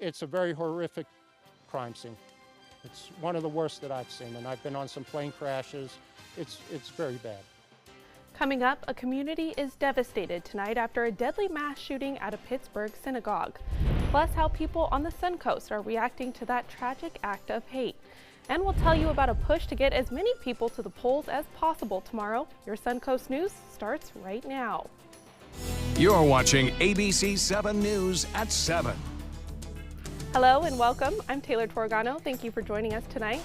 It's a very horrific crime scene. It's one of the worst that I've seen, and I've been on some plane crashes. It's very bad. Coming up, a community is devastated tonight after a deadly mass shooting at a Pittsburgh synagogue. Plus, how people on the Suncoast are reacting to that tragic act of hate. And we'll tell you about a push to get as many people to the polls as possible tomorrow. Your Suncoast News starts right now. You're watching ABC 7 News at 7. Hello and welcome. I'm Taylor Torgano. Thank you for joining us tonight.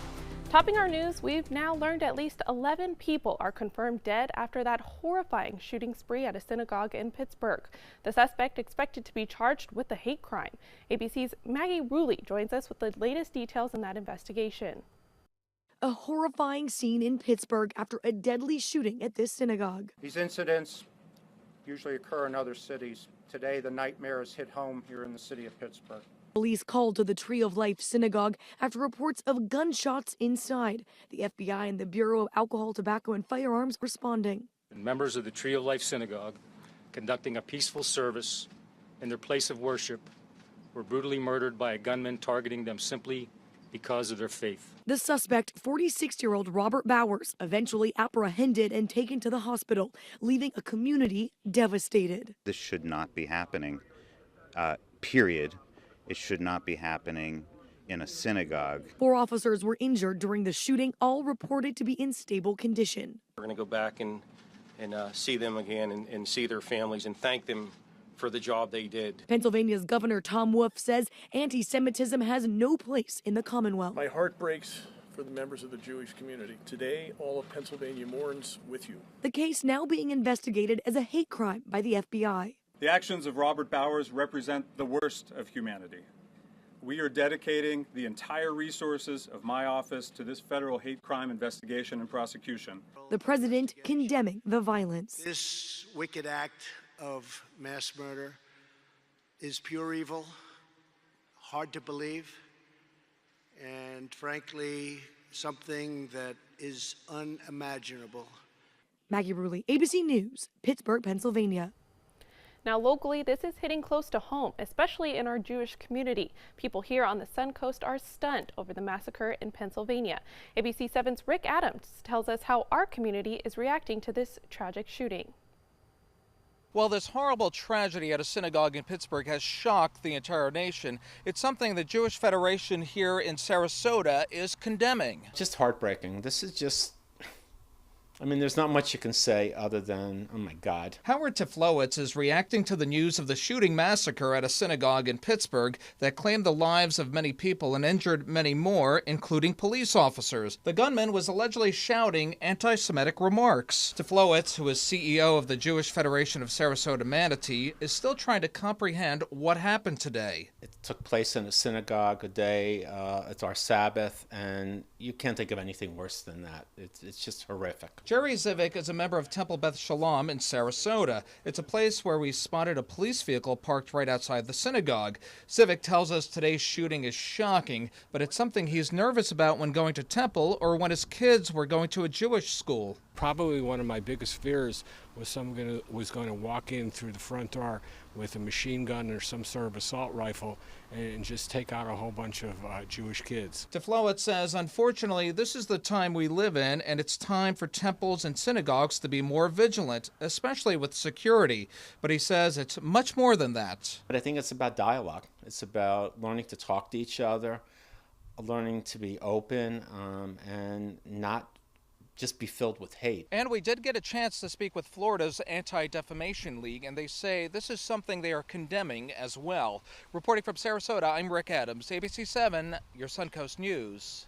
Topping our news, we've now learned at least 11 people are confirmed dead after that horrifying shooting spree at a synagogue in Pittsburgh. The suspect expected to be charged with the hate crime. ABC's Maggie Rulli joins us with the latest details in that investigation. A horrifying scene in Pittsburgh after a deadly shooting at this synagogue. These incidents usually occur in other cities. Today, the nightmare has hit home here in the city of Pittsburgh. Police called to the Tree of Life synagogue after reports of gunshots inside. The FBI and the Bureau of Alcohol, Tobacco, and Firearms responding. Members of the Tree of Life synagogue conducting a peaceful service in their place of worship were brutally murdered by a gunman targeting them simply because of their faith. The suspect, 46-year-old Robert Bowers, eventually apprehended and taken to the hospital, leaving a community devastated. This should not be happening, period. It should not be happening in a synagogue. 4 officers were injured during the shooting, all reported to be in stable condition. We're going to go back and see them again and see their families and thank them for the job they did. Pennsylvania's Governor Tom Wolf says anti-Semitism has no place in the Commonwealth. My heart breaks for the members of the Jewish community. Today, all of Pennsylvania mourns with you. The case now being investigated as a hate crime by the FBI. The actions of Robert Bowers represent the worst of humanity. We are dedicating the entire resources of my office to this federal hate crime investigation and prosecution. The president condemning the violence. This wicked act of mass murder is pure evil, hard to believe, and frankly, something that is unimaginable. Maggie Rulli, ABC News, Pittsburgh, Pennsylvania. Now locally, this is hitting close to home, especially in our Jewish community. People here on the Suncoast are stunned over the massacre in Pennsylvania. ABC 7's Rick Adams tells us how our community is reacting to this tragic shooting. Well, this horrible tragedy at a synagogue in Pittsburgh has shocked the entire nation. It's something the Jewish Federation here in Sarasota is condemning. Just heartbreaking. This is just, there's not much you can say other than, oh my God. Howard Tiflowitz is reacting to the news of the shooting massacre at a synagogue in Pittsburgh that claimed the lives of many people and injured many more, including police officers. The gunman was allegedly shouting anti-Semitic remarks. Tiflowitz, who is CEO of the Jewish Federation of Sarasota Manatee, is still trying to comprehend what happened today. It took place in a synagogue a day. It's our Sabbath, and you can't think of anything worse than that. It's just horrific. Jerry Zivic is a member of Temple Beth Shalom in Sarasota. It's a place where we spotted a police vehicle parked right outside the synagogue. Zivic tells us today's shooting is shocking, but it's something he's nervous about when going to Temple or when his kids were going to a Jewish school. Probably one of my biggest fears was someone was going to walk in through the front door with a machine gun or some sort of assault rifle and just take out a whole bunch of Jewish kids. Tiflowitz says, unfortunately, this is the time we live in, and it's time for temples and synagogues to be more vigilant, especially with security. But he says it's much more than that. But I think it's about dialogue. It's about learning to talk to each other, learning to be open, and not just be filled with hate. And we did get a chance to speak with Florida's Anti-Defamation League, and they say this is something they are condemning as well. Reporting from Sarasota, I'm Rick Adams, ABC 7, your Suncoast News.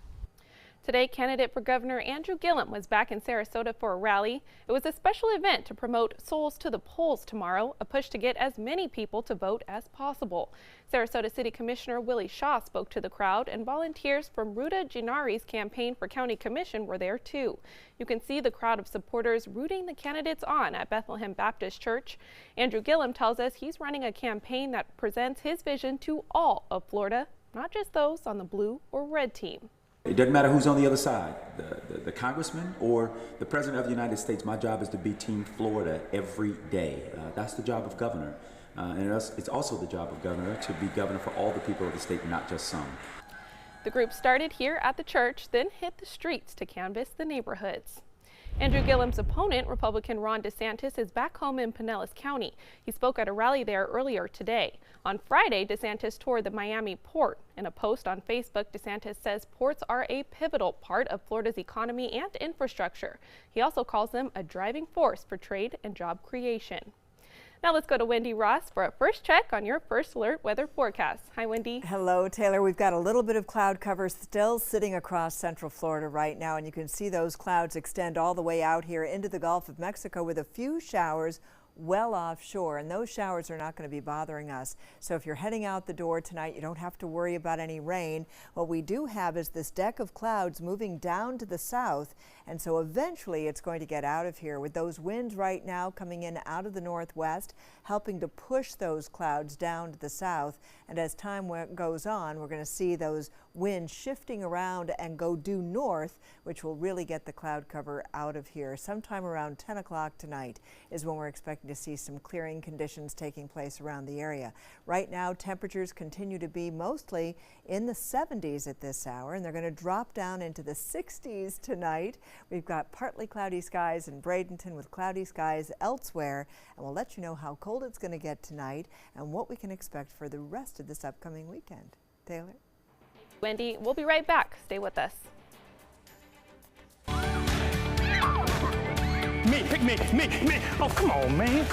Today, candidate for Governor Andrew Gillum was back in Sarasota for a rally. It was a special event to promote Souls to the Polls tomorrow, a push to get as many people to vote as possible. Sarasota City Commissioner Willie Shaw spoke to the crowd, and volunteers from Ruta Gennari's campaign for County Commission were there too. You can see the crowd of supporters rooting the candidates on at Bethlehem Baptist Church. Andrew Gillum tells us he's running a campaign that presents his vision to all of Florida, not just those on the blue or red team. It doesn't matter who's on the other side, the congressman or the president of the United States. My job is to be Team Florida every day. That's the job of governor. And it's also the job of governor to be governor for all the people of the state, not just some. The group started here at the church, then hit the streets to canvass the neighborhoods. Andrew Gillum's opponent, Republican Ron DeSantis, is back home in Pinellas County. He spoke at a rally there earlier today. On Friday, DeSantis toured the Miami port. In a post on Facebook, DeSantis says ports are a pivotal part of Florida's economy and infrastructure. He also calls them a driving force for trade and job creation. Now let's go to Wendy Ross for a first check on your First Alert weather forecast. Hi, Wendy. Hello, Taylor. We've got a little bit of cloud cover still sitting across central Florida right now, and you can see those clouds extend all the way out here into the Gulf of Mexico with a few showers well offshore, and those showers are not going to be bothering us. So if you're heading out the door tonight, you don't have to worry about any rain. What we do have is this deck of clouds moving down to the south, and so eventually it's going to get out of here with those winds right now coming in out of the northwest, helping to push those clouds down to the south. And as time goes on, we're going to see those winds shifting around and go due north, which will really get the cloud cover out of here. Sometime around 10 o'clock tonight is when we're expecting to see some clearing conditions taking place around the area. Right now, temperatures continue to be mostly in the 70s at this hour, and they're going to drop down into the 60s tonight. We've got partly cloudy skies in Bradenton with cloudy skies elsewhere, and we'll let you know how cold it's going to get tonight and what we can expect for the rest of this upcoming weekend. Taylor? Wendy, we'll be right back. Stay with us. Me. Oh, come on, man.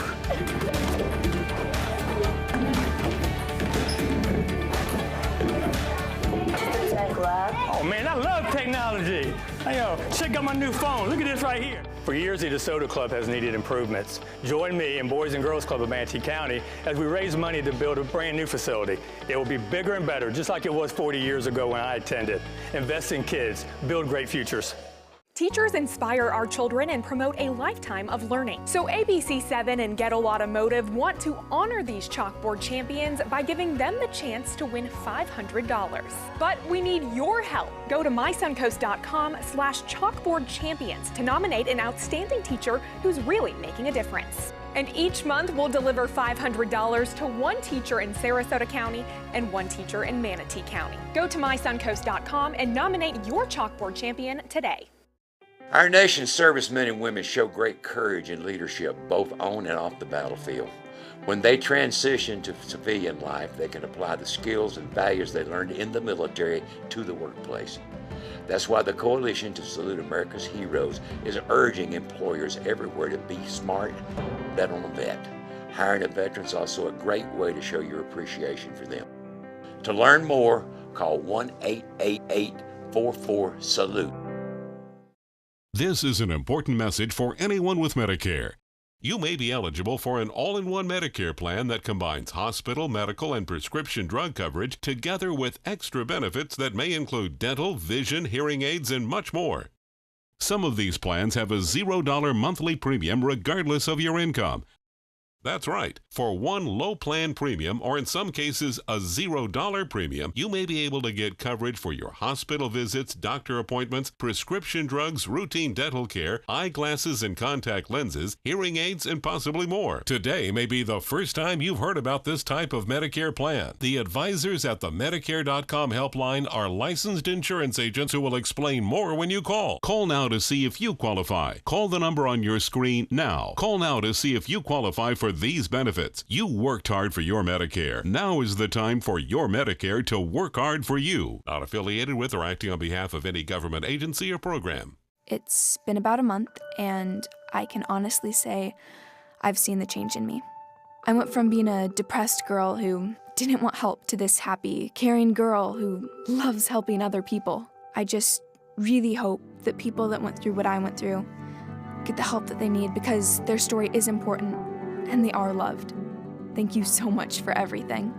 Oh, man, I love technology. Hey, yo, check out my new phone. Look at this right here. For years, the DeSoto Club has needed improvements. Join me and Boys and Girls Club of Manatee County as we raise money to build a brand new facility. It will be bigger and better, just like it was 40 years ago when I attended. Invest in kids, build great futures. Teachers inspire our children and promote a lifetime of learning. So ABC7 and Gettle Automotive want to honor these chalkboard champions by giving them the chance to win $500. But we need your help. Go to mysuncoast.com/chalkboardchampions to nominate an outstanding teacher who's really making a difference. And each month we'll deliver $500 to one teacher in Sarasota County and one teacher in Manatee County. Go to mysuncoast.com and nominate your chalkboard champion today. Our nation's servicemen and women show great courage and leadership both on and off the battlefield. When they transition to civilian life, they can apply the skills and values they learned in the military to the workplace. That's why the Coalition to Salute America's Heroes is urging employers everywhere to be smart, bet on a vet. Hiring a veteran is also a great way to show your appreciation for them. To learn more, call 1-888-44-SALUTE. This is an important message for anyone with Medicare. You may be eligible for an all-in-one Medicare plan that combines hospital, medical, and prescription drug coverage together with extra benefits that may include dental, vision, hearing aids, and much more. Some of these plans have a $0 monthly premium regardless of your income. That's right. For one low plan premium, or in some cases a $0 premium, you may be able to get coverage for your hospital visits, doctor appointments, prescription drugs, routine dental care, eyeglasses and contact lenses, hearing aids, and possibly more. Today may be the first time you've heard about this type of Medicare plan. The advisors at the Medicare.com helpline are licensed insurance agents who will explain more when you call. Call now to see if you qualify. Call the number on your screen now. Call now to see if you qualify for these benefits. You worked hard for your Medicare. Now is the time for your Medicare to work hard for you. Not affiliated with or acting on behalf of any government agency or program. It's been about a month, and I can honestly say I've seen the change in me. I went from being a depressed girl who didn't want help to this happy, caring girl who loves helping other people. I just really hope that people that went through what I went through get the help that they need, because their story is important and they are loved. Thank you so much for everything.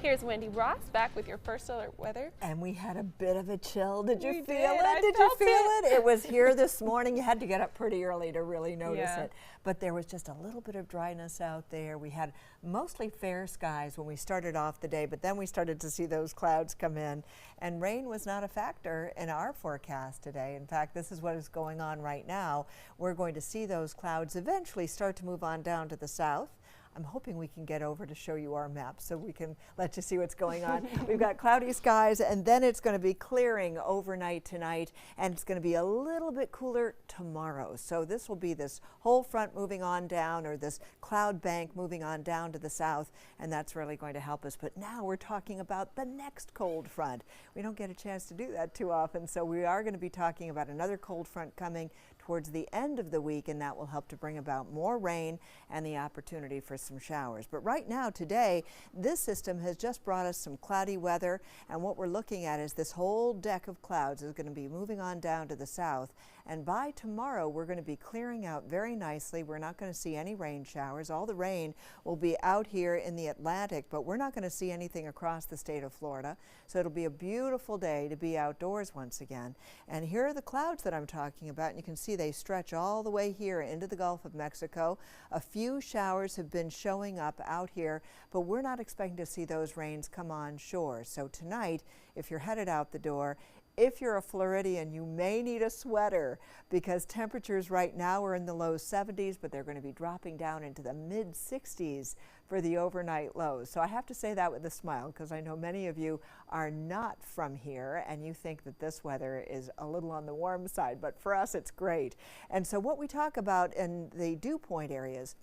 Here's Wendy Ross back with your first alert weather. And we had a bit of a chill. Did you feel did. it? Did you feel it? It was here this morning. You had to get up pretty early to really notice Yeah. it. But there was just a little bit of dryness out there. We had mostly fair skies when we started off the day, but then we started to see those clouds come in. And rain was not a factor in our forecast today. In fact, this is what is going on right now. We're going to see those clouds eventually start to move on down to the south. I'm hoping we can get over to show you our map so we can let you see what's going on. We've got cloudy skies, and then it's going to be clearing overnight tonight, and it's going to be a little bit cooler tomorrow. So this will be this whole front moving on down, or this cloud bank moving on down to the south, and that's really going to help us. But now we're talking about the next cold front. We don't get a chance to do that too often, so we are going to be talking about another cold front coming towards the end of the week, and that will help to bring about more rain and the opportunity for some showers. But right now, today, this system has just brought us some cloudy weather, and what we're looking at is this whole deck of clouds is going to be moving on down to the south, and by tomorrow we're going to be clearing out very nicely. We're not going to see any rain showers. All the rain will be out here in the Atlantic, but we're not going to see anything across the state of Florida. So it'll be a beautiful day to be outdoors once again. And here are the clouds that I'm talking about, and you can see they stretch all the way here into the Gulf of Mexico. A few showers have been showing up out here, but we're not expecting to see those rains come on shore. So tonight, if you're headed out the door, if you're a Floridian, you may need a sweater because temperatures right now are in the low 70s, but they're going to be dropping down into the mid 60s for the overnight lows. So I have to say that with a smile because I know many of you are not from here and you think that this weather is a little on the warm side, but for us it's great. And so what we talk about in the dew point areas,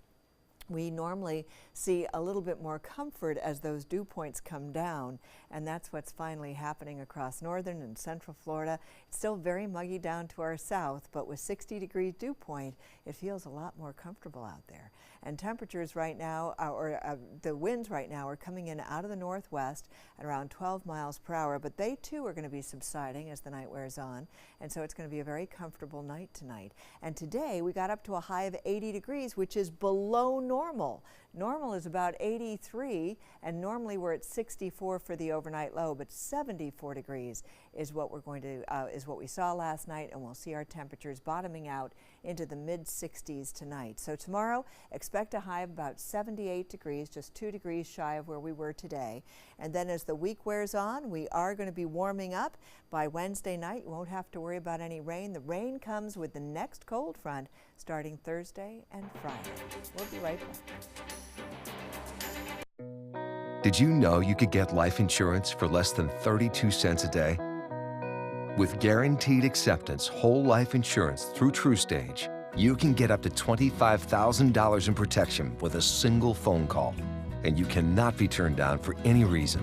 we normally see a little bit more comfort as those dew points come down, and that's what's finally happening across northern and central Florida. It's still very muggy down to our south, but with 60 degrees dew point, it feels a lot more comfortable out there. And temperatures right now, the winds right now are coming in out of the northwest at around 12 miles per hour, but they too are going to be subsiding as the night wears on, and so it's going to be a very comfortable night tonight. And today we got up to a high of 80 degrees, which is below normal. Normal is about 83, and normally we're at 64 for the overnight low, but 74 degrees is what we're going to is what we saw last night, and we'll see our temperatures bottoming out into the mid 60s tonight. So tomorrow, expect a high of about 78 degrees, just 2 degrees shy of where we were today. And then as the week wears on, we are going to be warming up. By Wednesday night, you won't have to worry about any rain. The rain comes with the next cold front starting Thursday and Friday. We'll be right back. Did you know you could get life insurance for less than 32 cents a day? With Guaranteed Acceptance whole life insurance through TruStage, you can get up to $25,000 in protection with a single phone call, and you cannot be turned down for any reason.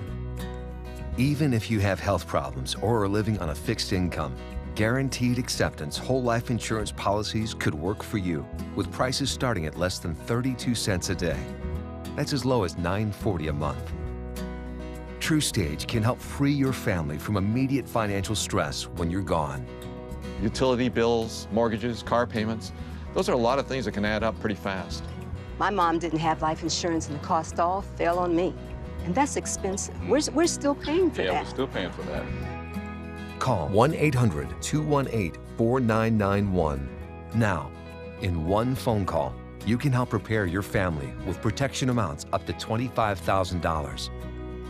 Even if you have health problems or are living on a fixed income, Guaranteed Acceptance whole life insurance policies could work for you with prices starting at less than 32 cents a day. That's as low as $9.40 a month. TruStage can help free your family from immediate financial stress when you're gone. Utility bills, mortgages, car payments, those are a lot of things that can add up pretty fast. My mom didn't have life insurance and the cost all fell on me. And that's expensive. We're still paying for that. Yeah, we're still paying for that. Call 1-800-218-4991. Now, in one phone call, you can help prepare your family with protection amounts up to $25,000.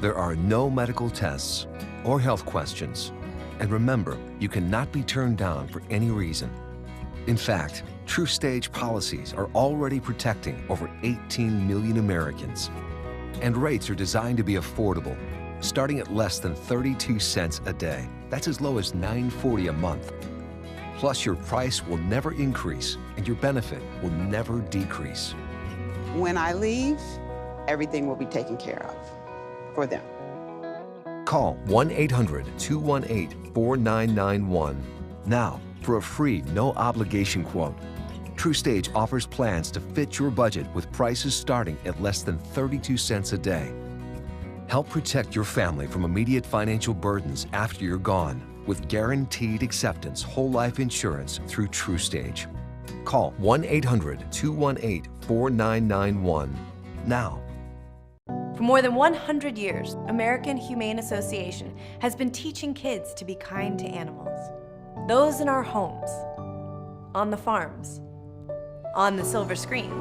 There are no medical tests or health questions. And remember, you cannot be turned down for any reason. In fact, TruStage policies are already protecting over 18 million Americans. And rates are designed to be affordable, starting at less than 32 cents a day. That's as low as $9.40 a month. Plus, your price will never increase and your benefit will never decrease. When I leave, everything will be taken care of for them. Call 1-800-218-4991 now for a free, no-obligation quote. TruStage offers plans to fit your budget with prices starting at less than 32 cents a day. Help protect your family from immediate financial burdens after you're gone with Guaranteed Acceptance whole life insurance through TruStage. Call 1-800-218-4991 now. For more than 100 years, American Humane Association has been teaching kids to be kind to animals. Those in our homes, on the farms, on the silver screen,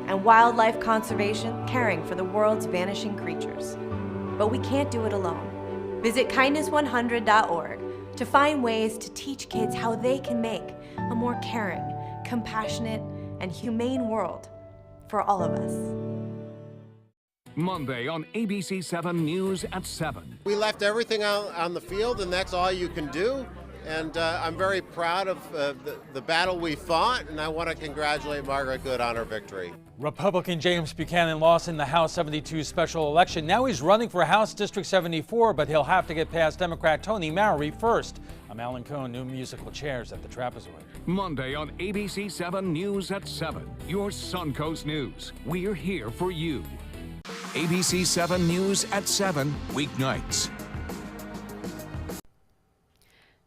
and wildlife conservation, caring for the world's vanishing creatures. But we can't do it alone. Visit kindness100.org to find ways to teach kids how they can make a more caring, compassionate, and humane world for all of us. Monday on ABC 7 News at 7. We left everything on the field, and that's all you can do. And I'm very proud of the battle we fought, and I want to congratulate Margaret Good on her victory. Republican James Buchanan lost in the House 72 special election. Now he's running for House District 74, but he'll have to get past Democrat Tony Mowry first. I'm Alan Cohn, new musical chairs at the Trapezoid. Monday on ABC 7 News at 7. Your Suncoast News. We're here for you. ABC 7 News at 7, weeknights.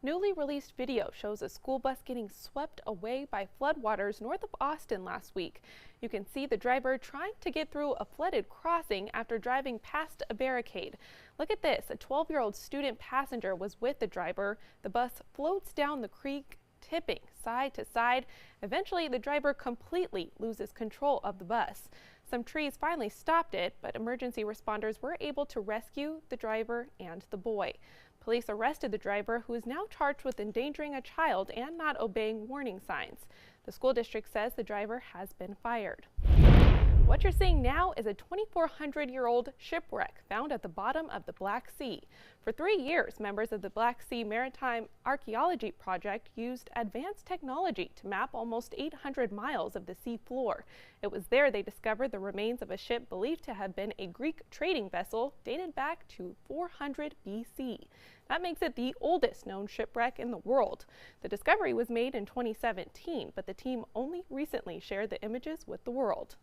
Newly released video shows a school bus getting swept away by floodwaters north of Austin last week. You can see the driver trying to get through a flooded crossing after driving past a barricade. Look at this. A 12-year-old student passenger was with the driver. The bus floats down the creek, tipping side to side. Eventually, the driver completely loses control of the bus. Some trees finally stopped it, but emergency responders were able to rescue the driver and the boy. Police arrested the driver, who is now charged with endangering a child and not obeying warning signs. The school district says the driver has been fired. What you're seeing now is a 2,400-year-old shipwreck found at the bottom of the Black Sea. For 3 years, members of the Black Sea Maritime Archaeology Project used advanced technology to map almost 800 miles of the sea floor. It was there they discovered the remains of a ship believed to have been a Greek trading vessel dated back to 400 BC. That makes it the oldest known shipwreck in the world. The discovery was made in 2017, but the team only recently shared the images with the world.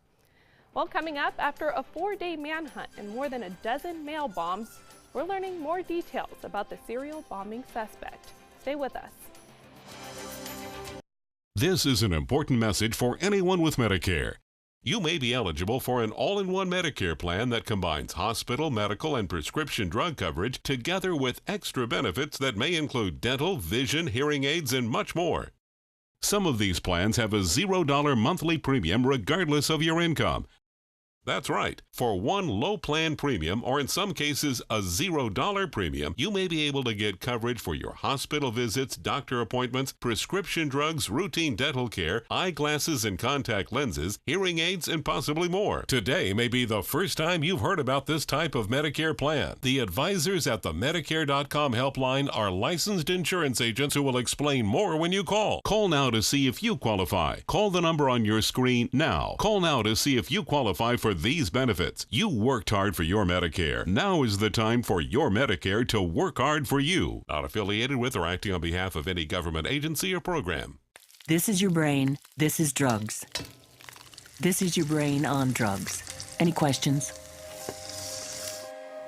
Well, coming up, after a 4-day manhunt and more than a dozen mail bombs, we're learning more details about the serial bombing suspect. Stay with us. This is an important message for anyone with Medicare. You may be eligible for an all-in-one Medicare plan that combines hospital, medical, and prescription drug coverage together with extra benefits that may include dental, vision, hearing aids, and much more. Some of these plans have a $0 monthly premium regardless of your income. That's right. For one low plan premium, or in some cases a $0 premium, you may be able to get coverage for your hospital visits, doctor appointments, prescription drugs, routine dental care, eyeglasses and contact lenses, hearing aids, and possibly more. Today may be the first time you've heard about this type of Medicare plan. The advisors at the Medicare.com helpline are licensed insurance agents who will explain more when you call. Call now to see if you qualify. Call the number on your screen now. Call now to see if you qualify for these benefits. You worked hard for your Medicare. Now is the time for your Medicare to work hard for you. Not affiliated with or acting on behalf of any government agency or program. This is your brain. This is drugs. This is your brain on drugs. Any questions?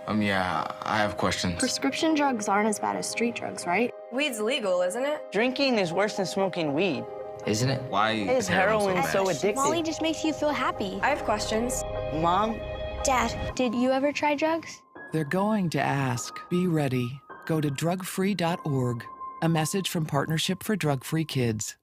Yeah, I have questions. Prescription drugs aren't as bad as street drugs, right? Weed's legal, isn't it? Drinking is worse than smoking weed. Isn't it? Why is heroin so addictive? Molly just makes you feel happy. I have questions. Mom? Dad, did you ever try drugs? They're going to ask. Be ready. Go to drugfree.org. A message from Partnership for Drug-Free Kids.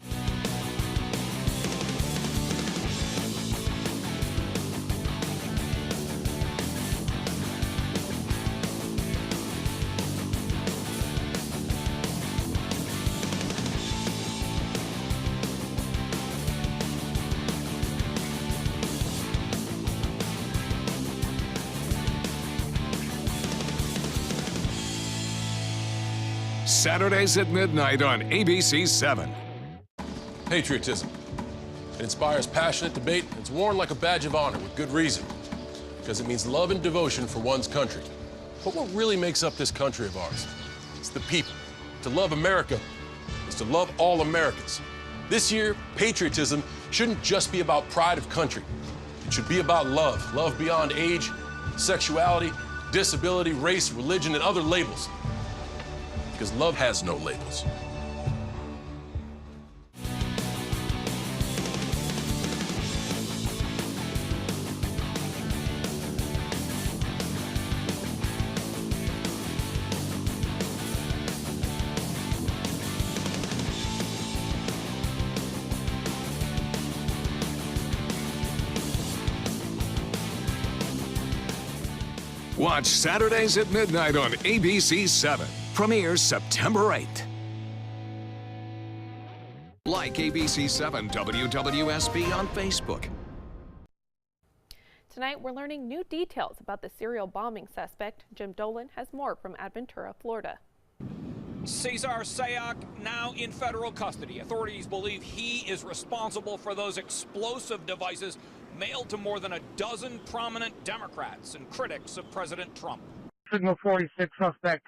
Saturdays at midnight on ABC 7. Patriotism. It inspires passionate debate. It's worn like a badge of honor with good reason, because it means love and devotion for one's country. But what really makes up this country of ours? It's the people. To love America is to love all Americans. This year, patriotism shouldn't just be about pride of country. It should be about love. Love beyond age, sexuality, disability, race, religion, and other labels. Because love has no labels. Watch Saturdays at midnight on ABC 7. Premieres September 8th. Like ABC 7 WWSB on Facebook. Tonight, we're learning new details about the serial bombing suspect. Jim Dolan has more from Aventura, Florida. Cesar Sayoc now in federal custody. Authorities believe he is responsible for those explosive devices mailed to more than a dozen prominent Democrats and critics of President Trump. Signal 46 suspect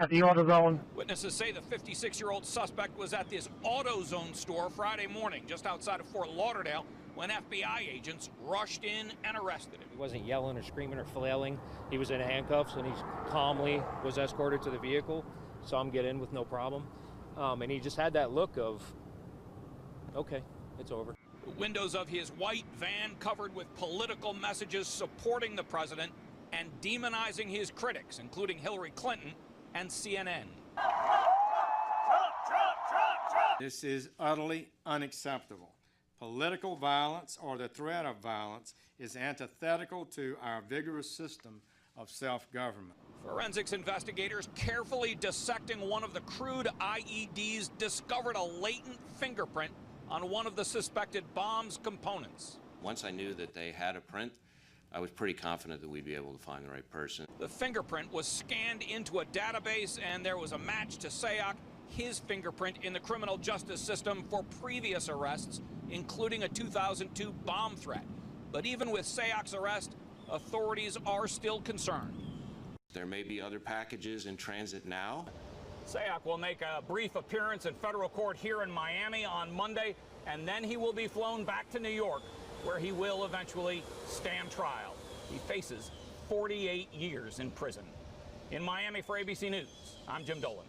at the AutoZone. Witnesses say the 56-year-old suspect was at this AutoZone store Friday morning just outside of Fort Lauderdale when FBI agents rushed in and arrested him. He wasn't yelling or screaming or flailing. He was in handcuffs and he calmly was escorted to the vehicle. Saw him get in with no problem. And he just had that look of, okay, it's over. The windows of his white van covered with political messages supporting the president and demonizing his critics, including Hillary Clinton and CNN. This is utterly unacceptable. Political violence or the threat of violence is antithetical to our vigorous system of self-government. Forensics investigators carefully dissecting one of the crude IEDs discovered a latent fingerprint on one of the suspected bomb's components. Once I knew that they had a print, I was pretty confident that we'd be able to find the right person. The fingerprint was scanned into a database and there was a match to Sayoc, his fingerprint in the criminal justice system for previous arrests, including a 2002 bomb threat. But even with Sayoc's arrest, authorities are still concerned. There may be other packages in transit now. Sayoc will make a brief appearance in federal court here in Miami on Monday, and then he will be flown back to New York, where he will eventually stand trial. He faces 48 years in prison. In Miami for ABC News, I'm Jim Dolan.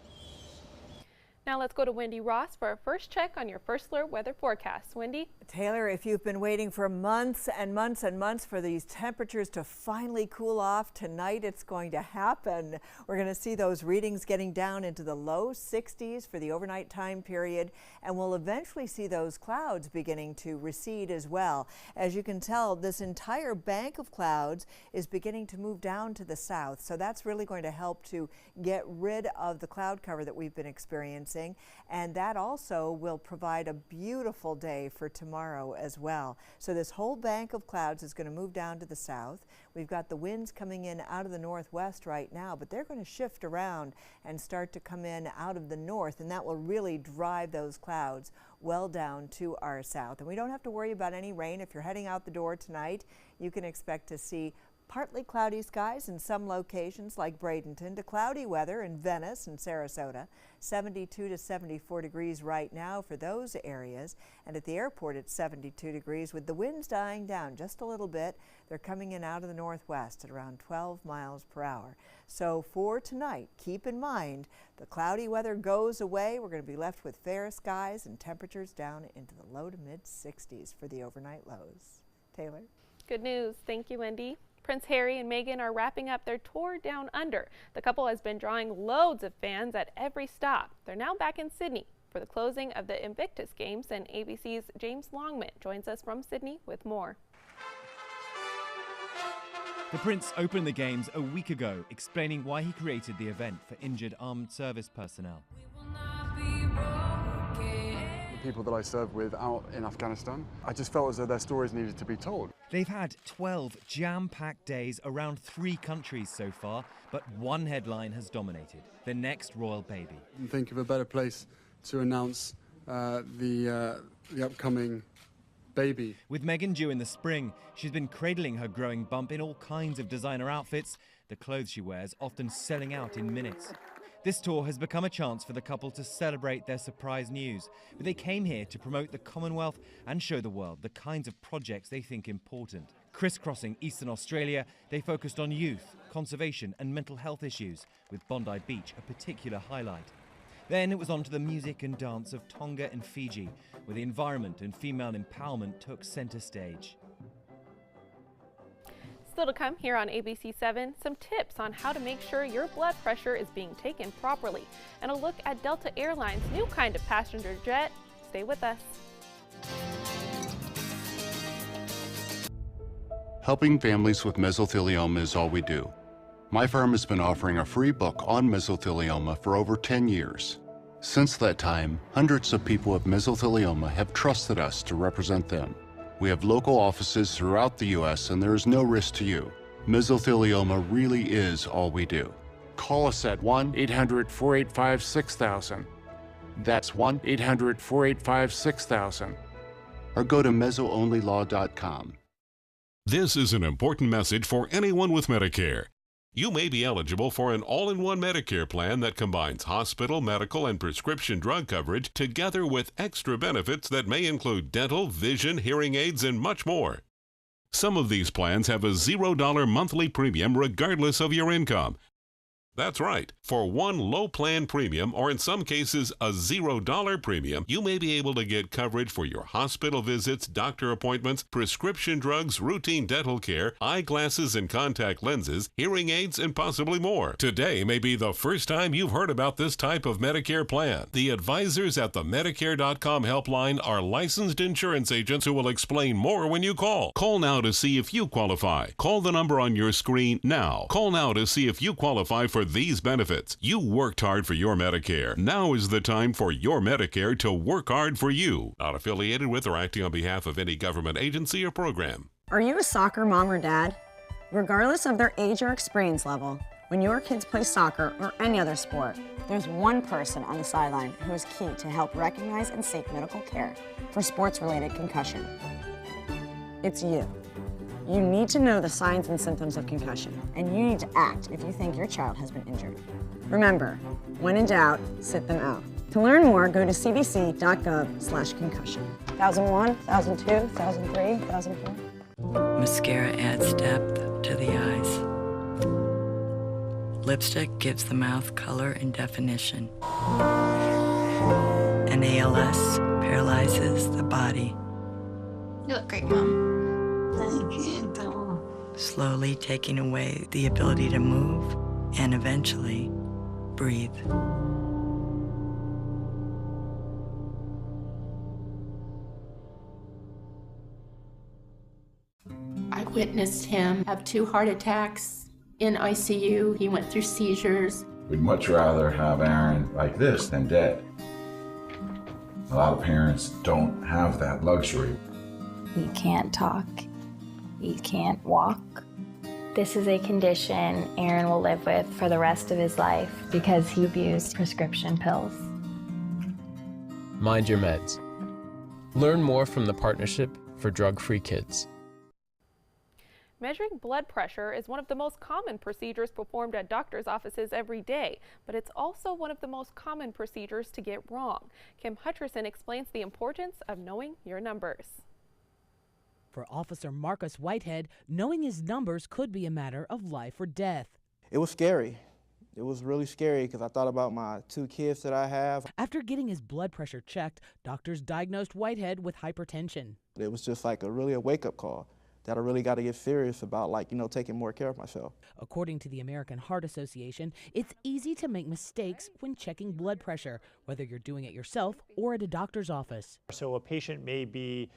Now let's go to Wendy Ross for our first check on your First Alert weather forecast. Wendy? Taylor, if you've been waiting for months and months and months for these temperatures to finally cool off, tonight it's going to happen. We're going to see those readings getting down into the low 60s for the overnight time period, and we'll eventually see those clouds beginning to recede as well. As you can tell, this entire bank of clouds is beginning to move down to the south, so that's really going to help to get rid of the cloud cover that we've been experiencing. And that also will provide a beautiful day for tomorrow as well. So this whole bank of clouds is going to move down to the south. We've got the winds coming in out of the northwest right now, but they're going to shift around and start to come in out of the north, and that will really drive those clouds well down to our south. And we don't have to worry about any rain. If you're heading out the door tonight, you can expect to see partly cloudy skies in some locations like Bradenton, to cloudy weather in Venice and Sarasota. 72 to 74 degrees right now for those areas. And at the airport it's 72 degrees with the winds dying down just a little bit. They're coming in out of the northwest at around 12 miles per hour. So for tonight, keep in mind the cloudy weather goes away. We're going to be left with fair skies and temperatures down into the low to mid 60s for the overnight lows. Taylor? Good news. Thank you, Wendy. Prince Harry and Meghan are wrapping up their tour down under. The couple has been drawing loads of fans at every stop. They're now back in Sydney for the closing of the Invictus Games, and ABC's James Longman joins us from Sydney with more. The Prince opened the Games a week ago, explaining why he created the event for injured armed service personnel. People that I served with out in Afghanistan, I just felt as though their stories needed to be told. They've had 12 jam-packed days around 3 countries so far, but one headline has dominated: the next royal baby. I didn't think of a better place to announce the upcoming baby. With Meghan due in the spring, she's been cradling her growing bump in all kinds of designer outfits, the clothes she wears often selling out in minutes. This tour has become a chance for the couple to celebrate their surprise news, but they came here to promote the Commonwealth and show the world the kinds of projects they think important. Crisscrossing Eastern Australia, they focused on youth, conservation and mental health issues, with Bondi Beach a particular highlight. Then it was on to the music and dance of Tonga and Fiji, where the environment and female empowerment took centre stage. Still to come here on ABC 7, some tips on how to make sure your blood pressure is being taken properly, and a look at Delta Airlines' new kind of passenger jet. Stay with us. Helping families with mesothelioma is all we do. My firm has been offering a free book on mesothelioma for over 10 years. Since that time, hundreds of people with mesothelioma have trusted us to represent them. We have local offices throughout the U.S. and there is no risk to you. Mesothelioma really is all we do. Call us at 1-800-485-6000. That's 1-800-485-6000. Or go to mesoonlylaw.com. This is an important message for anyone with Medicare. You may be eligible for an all-in-one Medicare plan that combines hospital, medical, and prescription drug coverage together with extra benefits that may include dental, vision, hearing aids, and much more. Some of these plans have a $0 monthly premium regardless of your income. That's right. For one low plan premium, or in some cases a $0 premium, you may be able to get coverage for your hospital visits, doctor appointments, prescription drugs, routine dental care, eyeglasses and contact lenses, hearing aids, and possibly more. Today may be the first time you've heard about this type of Medicare plan. The advisors at the Medicare.com helpline are licensed insurance agents who will explain more when you call. Call now to see if you qualify. Call the number on your screen now. Call now to see if you qualify for these benefits. You worked hard for your Medicare. Now is the time for your Medicare to work hard for you. Not affiliated with or acting on behalf of any government agency or program. Are you a soccer mom or dad? Regardless of their age or experience level, when your kids play soccer or any other sport, there's one person on the sideline who is key to help recognize and seek medical care for sports-related concussion. It's you. You need to know the signs and symptoms of concussion, and you need to act if you think your child has been injured. Remember, when in doubt, sit them out. To learn more, go to cdc.gov/concussion. 1001, 1002, 1003, 1004. Mascara adds depth to the eyes. Lipstick gives the mouth color and definition. And ALS paralyzes the body. You look great, Mom. Thank you. Slowly taking away the ability to move and eventually breathe. I witnessed him have 2 heart attacks in ICU. He went through seizures. We'd much rather have Aaron like this than dead. A lot of parents don't have that luxury. He can't talk. He can't walk. This is a condition Aaron will live with for the rest of his life because he abused prescription pills. Mind your meds. Learn more from the Partnership for Drug-Free Kids. Measuring blood pressure is one of the most common procedures performed at doctors' offices every day, but it's also one of the most common procedures to get wrong. Kim Hutcherson explains the importance of knowing your numbers. For Officer Marcus Whitehead, knowing his numbers could be a matter of life or death. It was scary. It was really scary because I thought about my 2 kids that I have. After getting his blood pressure checked, doctors diagnosed Whitehead with hypertension. It was just like a wake-up call that I really got to get serious about, taking more care of myself. According to the American Heart Association, it's easy to make mistakes when checking blood pressure, whether you're doing it yourself or at a doctor's office. So a patient may be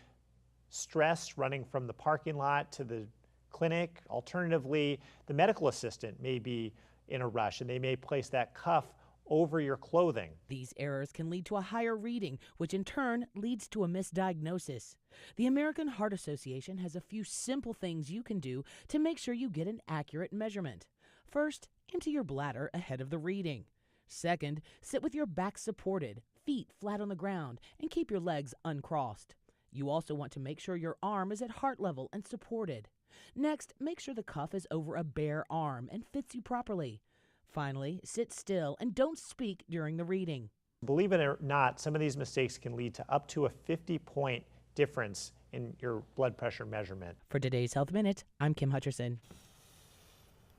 stressed running from the parking lot to the clinic. Alternatively, the medical assistant may be in a rush and they may place that cuff over your clothing. These errors can lead to a higher reading, which in turn leads to a misdiagnosis. The American Heart Association has a few simple things you can do to make sure you get an accurate measurement. First, empty your bladder ahead of the reading. Second, sit with your back supported, feet flat on the ground, and keep your legs uncrossed. You also want to make sure your arm is at heart level and supported. Next, make sure the cuff is over a bare arm and fits you properly. Finally, sit still and don't speak during the reading. Believe it or not, some of these mistakes can lead to up to a 50-point difference in your blood pressure measurement. For today's Health Minute, I'm Kim Hutcherson.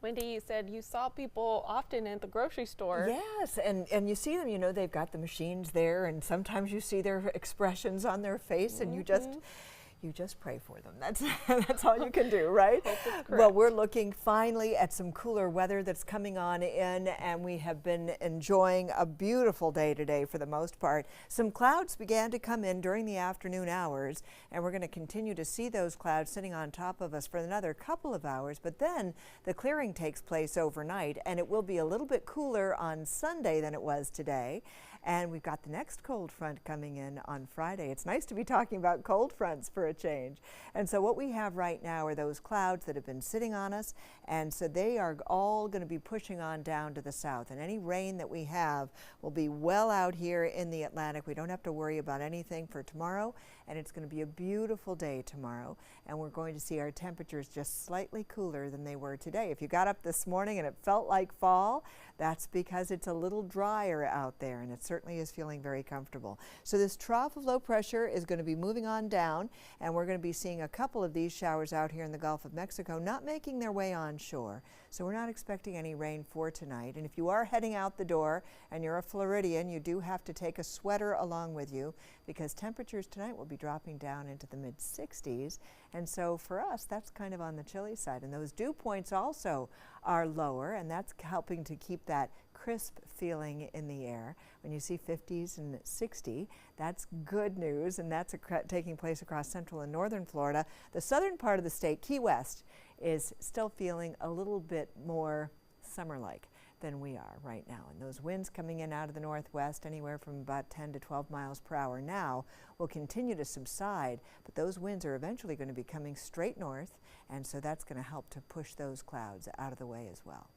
Wendy, you said you saw people often at the grocery store. Yes, and you see them, they've got the machines there, and sometimes you see their expressions on their face, and you just You just pray for them. That's all you can do, right? Well, we're looking finally at some cooler weather that's coming on in, and we have been enjoying a beautiful day today for the most part. Some clouds began to come in during the afternoon hours, and we're going to continue to see those clouds sitting on top of us for another couple of hours, but then the clearing takes place overnight, and it will be a little bit cooler on Sunday than it was today. And we've got the next cold front coming in on Friday. It's nice to be talking about cold fronts for a change. And so what we have right now are those clouds that have been sitting on us, and so they are all going to be pushing on down to the south. And any rain that we have will be well out here in the Atlantic. We don't have to worry about anything for tomorrow, and it's going to be a beautiful day tomorrow. And we're going to see our temperatures just slightly cooler than they were today. If you got up this morning and it felt like fall, that's because it's a little drier out there, and it certainly is feeling very comfortable. So this trough of low pressure is going to be moving on down, and we're going to be seeing a couple of these showers out here in the Gulf of Mexico, not making their way onshore. So we're not expecting any rain for tonight. And if you are heading out the door and you're a Floridian, you do have to take a sweater along with you, because temperatures tonight will be dropping down into the mid-60s. And so for us, that's kind of on the chilly side. And those dew points also are lower, and that's helping to keep that crisp feeling in the air. When you see 50s and 60, that's good news, and that's taking place across central and northern Florida. The southern part of the state, Key West, is still feeling a little bit more summer-like than we are right now. And those winds coming in out of the northwest, anywhere from about 10 to 12 miles per hour now, will continue to subside, but those winds are eventually going to be coming straight north, and so that's going to help to push those clouds out of the way as well.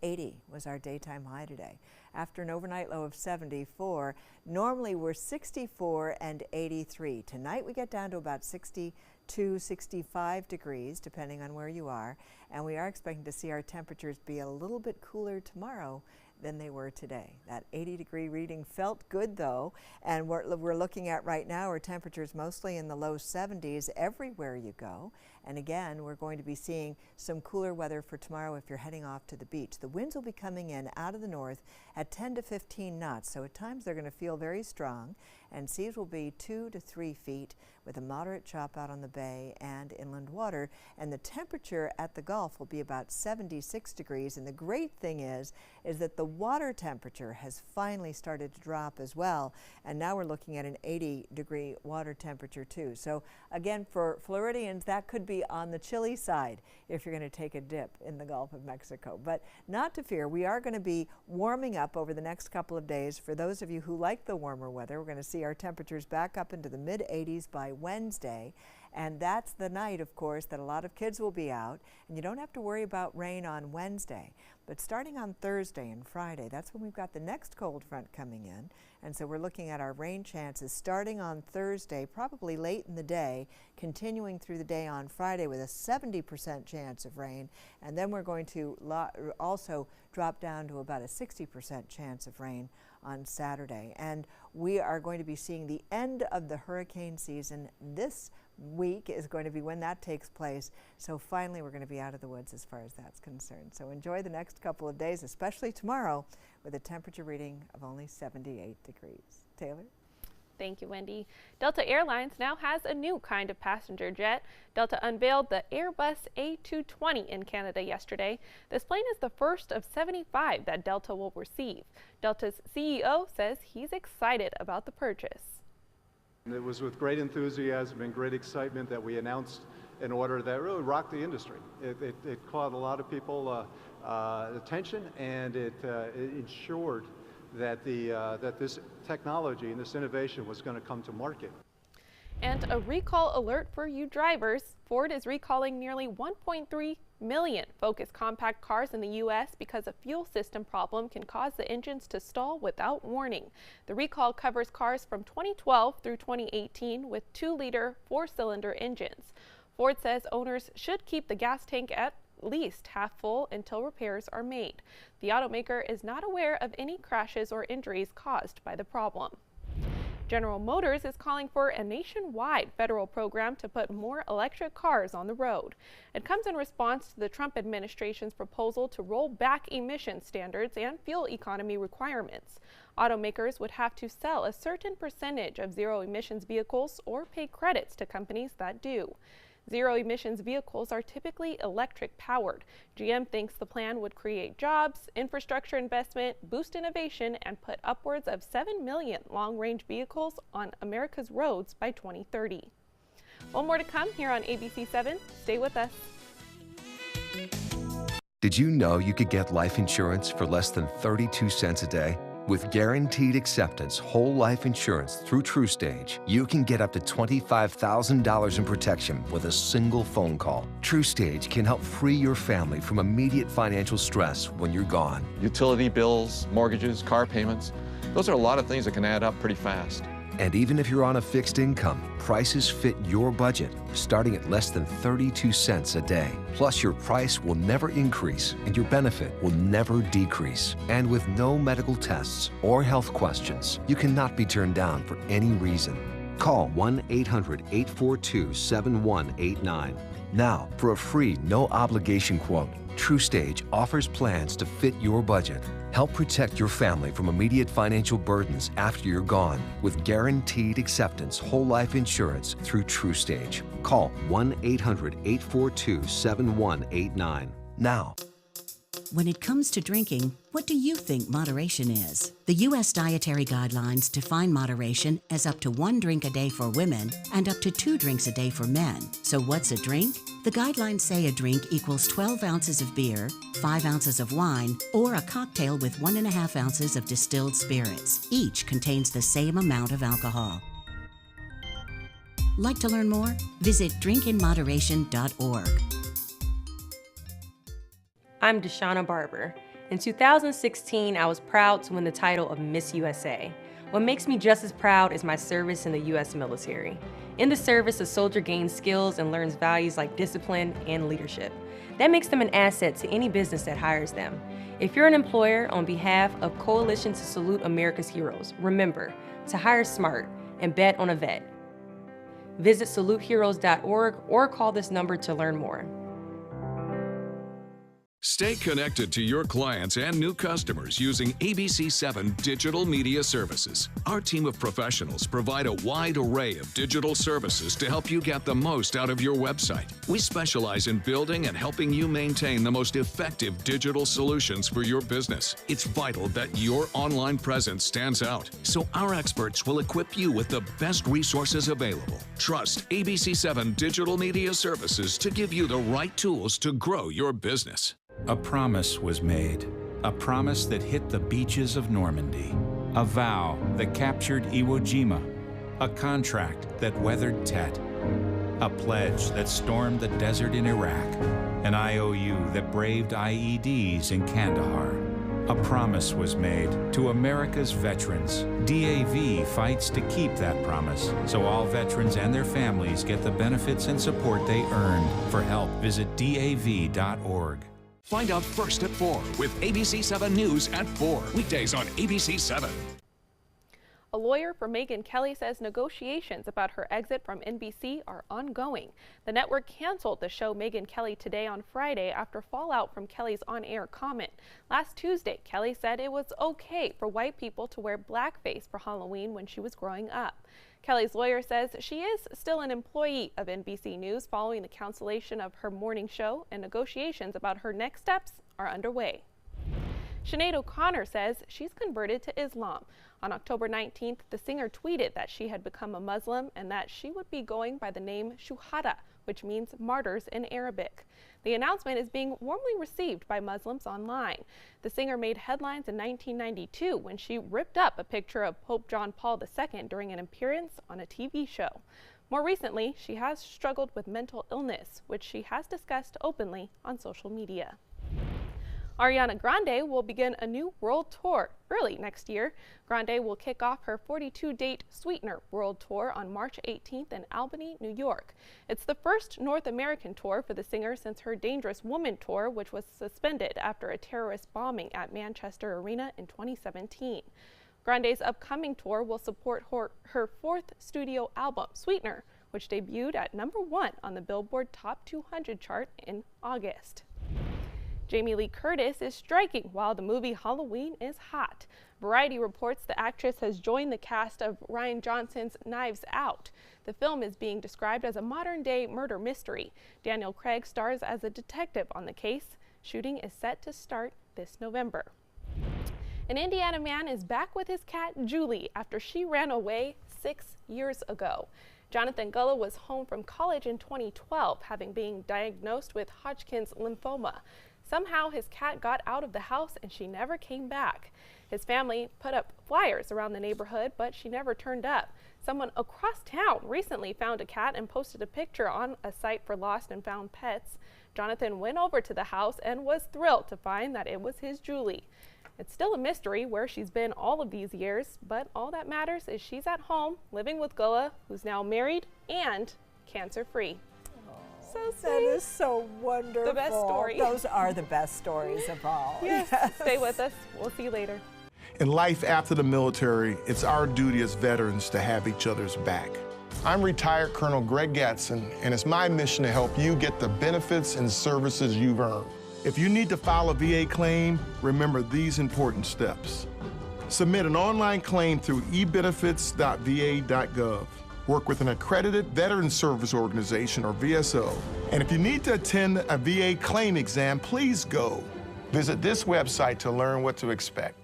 80 was our daytime high today, after an overnight low of 74. Normally we're 64 and 83. Tonight we get down to about 62, 65 degrees, depending on where you are, and we are expecting to see our temperatures be a little bit cooler tomorrow than they were today. That 80-degree reading felt good, though, and what we're looking at right now are temperatures mostly in the low 70s everywhere you go. And again, we're going to be seeing some cooler weather for tomorrow if you're heading off to the beach. The winds will be coming in out of the north at 10 to 15 knots, so at times they're going to feel very strong, and seas will be 2 to 3 feet with a moderate chop out on the bay and inland water, and the temperature at the Gulf will be about 76 degrees. And the great thing is that the water temperature has finally started to drop as well, and now we're looking at an 80-degree water temperature too. So again, for Floridians, that could be on the chilly side if you're going to take a dip in the Gulf of Mexico. But not to fear, we are going to be warming up over the next couple of days. For those of you who like the warmer weather, we're going to see our temperatures back up into the mid-80s by Wednesday. And that's the night, of course, that a lot of kids will be out, and you don't have to worry about rain on Wednesday. But starting on Thursday and Friday, that's when we've got the next cold front coming in. And so we're looking at our rain chances starting on Thursday, probably late in the day, continuing through the day on Friday with a 70% chance of rain. And then we're going to also drop down to about a 60% chance of rain on Saturday. And we are going to be seeing the end of the hurricane season. This week is going to be when that takes place. So finally we're going to be out of the woods as far as that's concerned. So enjoy the next couple of days, especially tomorrow, with a temperature reading of only 78 degrees. Taylor? Thank you, Wendy. Delta Airlines now has a new kind of passenger jet. Delta unveiled the Airbus A220 in Canada yesterday. This plane is the first of 75 that Delta will receive. Delta's CEO says he's excited about the purchase. It was with great enthusiasm and great excitement that we announced an order that really rocked the industry. It caught a lot of people attention, and it ensured that this technology and this innovation was going to come to market. And a recall alert for you drivers. Ford is recalling nearly 1.3 million Focus compact cars in the U.S. because a fuel system problem can cause the engines to stall without warning. The recall covers cars from 2012 through 2018 with 2-liter 4-cylinder engines. Ford says owners should keep the gas tank at least half full until repairs are made. The automaker is not aware of any crashes or injuries caused by the problem. General Motors is calling for a nationwide federal program to put more electric cars on the road. It comes in response to the Trump administration's proposal to roll back emission standards and fuel economy requirements. Automakers would have to sell a certain percentage of zero-emissions vehicles or pay credits to companies that do. Zero-emissions vehicles are typically electric-powered. GM thinks the plan would create jobs, infrastructure investment, boost innovation, and put upwards of 7 million long-range vehicles on America's roads by 2030. Well, more to come here on ABC 7. Stay with us. Did you know you could get life insurance for less than 32 cents a day? With Guaranteed Acceptance whole life insurance through TruStage, you can get up to $25,000 in protection with a single phone call. TruStage can help free your family from immediate financial stress when you're gone. Utility bills, mortgages, car payments, those are a lot of things that can add up pretty fast. And even if you're on a fixed income, prices fit your budget, starting at less than 32 cents a day. Plus, your price will never increase and your benefit will never decrease. And with no medical tests or health questions, you cannot be turned down for any reason. Call 1-800-842-7189. Now, for a free, no-obligation quote, TruStage offers plans to fit your budget. Help protect your family from immediate financial burdens after you're gone with Guaranteed Acceptance whole life insurance through TruStage. Call 1-800-842-7189 now. When it comes to drinking, what do you think moderation is? The U.S. Dietary Guidelines define moderation as up to 1 drink a day for women and up to 2 drinks a day for men. So what's a drink? The guidelines say a drink equals 12 ounces of beer, 5 ounces of wine, or a cocktail with 1.5 ounces of distilled spirits. Each contains the same amount of alcohol. Like to learn more? Visit drinkinmoderation.org. I'm Deshauna Barber. In 2016, I was proud to win the title of Miss USA. What makes me just as proud is my service in the U.S. military. In the service, a soldier gains skills and learns values like discipline and leadership. That makes them an asset to any business that hires them. If you're an employer, on behalf of Coalition to Salute America's Heroes, remember to hire smart and bet on a vet. Visit saluteheroes.org or call this number to learn more. Stay connected to your clients and new customers using ABC7 Digital Media Services. Our team of professionals provide a wide array of digital services to help you get the most out of your website. We specialize in building and helping you maintain the most effective digital solutions for your business. It's vital that your online presence stands out, so our experts will equip you with the best resources available. Trust ABC7 Digital Media Services to give you the right tools to grow your business. A promise was made, a promise that hit the beaches of Normandy, a vow that captured Iwo Jima, a contract that weathered Tet, a pledge that stormed the desert in Iraq, an IOU that braved IEDs in Kandahar. A promise was made to America's veterans. DAV fights to keep that promise, so all veterans and their families get the benefits and support they earned. For help, visit DAV.org. Find out first at 4 with ABC7 News at 4, weekdays on ABC7. A lawyer for Megyn Kelly says negotiations about her exit from NBC are ongoing. The network canceled the show Megyn Kelly Today on Friday after fallout from Kelly's on-air comment. Last Tuesday, Kelly said it was okay for white people to wear blackface for Halloween when she was growing up. Kelly's lawyer says she is still an employee of NBC News following the cancellation of her morning show, and negotiations about her next steps are underway. Sinead O'Connor says she's converted to Islam. On October 19th, the singer tweeted that she had become a Muslim and that she would be going by the name Shuhada, which means martyrs in Arabic. The announcement is being warmly received by Muslims online. The singer made headlines in 1992 when she ripped up a picture of Pope John Paul II during an appearance on a TV show. More recently, she has struggled with mental illness, which she has discussed openly on social media. Ariana Grande will begin a new world tour early next year. Grande will kick off her 42-date Sweetener World Tour on March 18th in Albany, New York. It's the first North American tour for the singer since her Dangerous Woman tour, which was suspended after a terrorist bombing at Manchester Arena in 2017. Grande's upcoming tour will support her fourth studio album, Sweetener, which debuted at #1 on the Billboard Top 200 chart in August. Jamie Lee Curtis is striking while the movie Halloween is hot. Variety reports the actress has joined the cast of Rian Johnson's Knives Out. The film is being described as a modern-day murder mystery. Daniel Craig stars as a detective on the case. Shooting is set to start this November. An Indiana man is back with his cat Julie after she ran away 6 years ago. Jonathan Gullah was home from college in 2012, having been diagnosed with Hodgkin's lymphoma. Somehow his cat got out of the house and she never came back. His family put up flyers around the neighborhood, but she never turned up. Someone across town recently found a cat and posted a picture on a site for lost and found pets. Jonathan went over to the house and was thrilled to find that it was his Julie. It's still a mystery where she's been all of these years, but all that matters is she's at home living with Gullah, who's now married and cancer-free. So sweet. That is so wonderful. The best story. Those are the best stories of all. Yes. Stay with us. We'll see you later. In life after the military, it's our duty as veterans to have each other's back. I'm retired Colonel Greg Gatson, and it's my mission to help you get the benefits and services you've earned. If you need to file a VA claim, remember these important steps. Submit an online claim through ebenefits.va.gov. Work with an accredited Veteran Service Organization, or VSO. And if you need to attend a VA claim exam, please go. Visit this website to learn what to expect.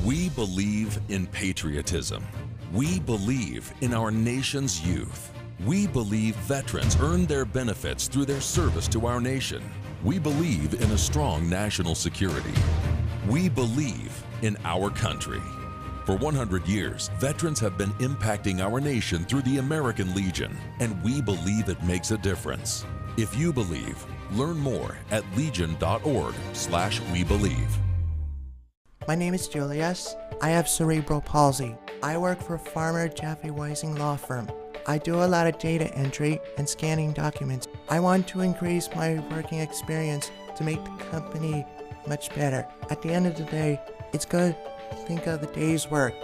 We believe in patriotism. We believe in our nation's youth. We believe veterans earn their benefits through their service to our nation. We believe in a strong national security. We believe in our country. For 100 years, veterans have been impacting our nation through the American Legion, and we believe it makes a difference. If you believe, learn more at legion.org/webelieve. My name is Julius. I have cerebral palsy. I work for Farmer Jeffy Weising Law Firm. I do a lot of data entry and scanning documents. I want to increase my working experience to make the company much better. At the end of the day, it's good to think of the day's work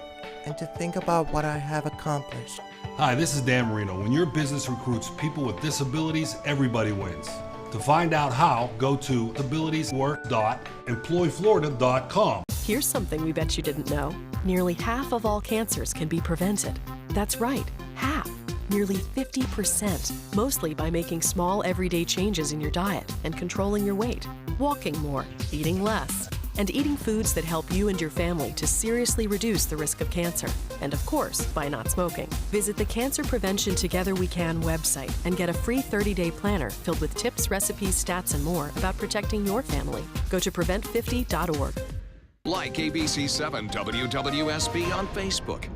and to think about what I have accomplished. Hi, this is Dan Marino. When your business recruits people with disabilities, everybody wins. To find out how, go to abilitieswork.employflorida.com. Here's something we bet you didn't know. Nearly half of all cancers can be prevented. That's right, half. Nearly 50%, mostly by making small everyday changes in your diet and controlling your weight, walking more, eating less, and eating foods that help you and your family to seriously reduce the risk of cancer. And of course, by not smoking. Visit the Cancer Prevention Together We Can website and get a free 30-day planner filled with tips, recipes, stats, and more about protecting your family. Go to prevent50.org. Like ABC7 WWSB on Facebook.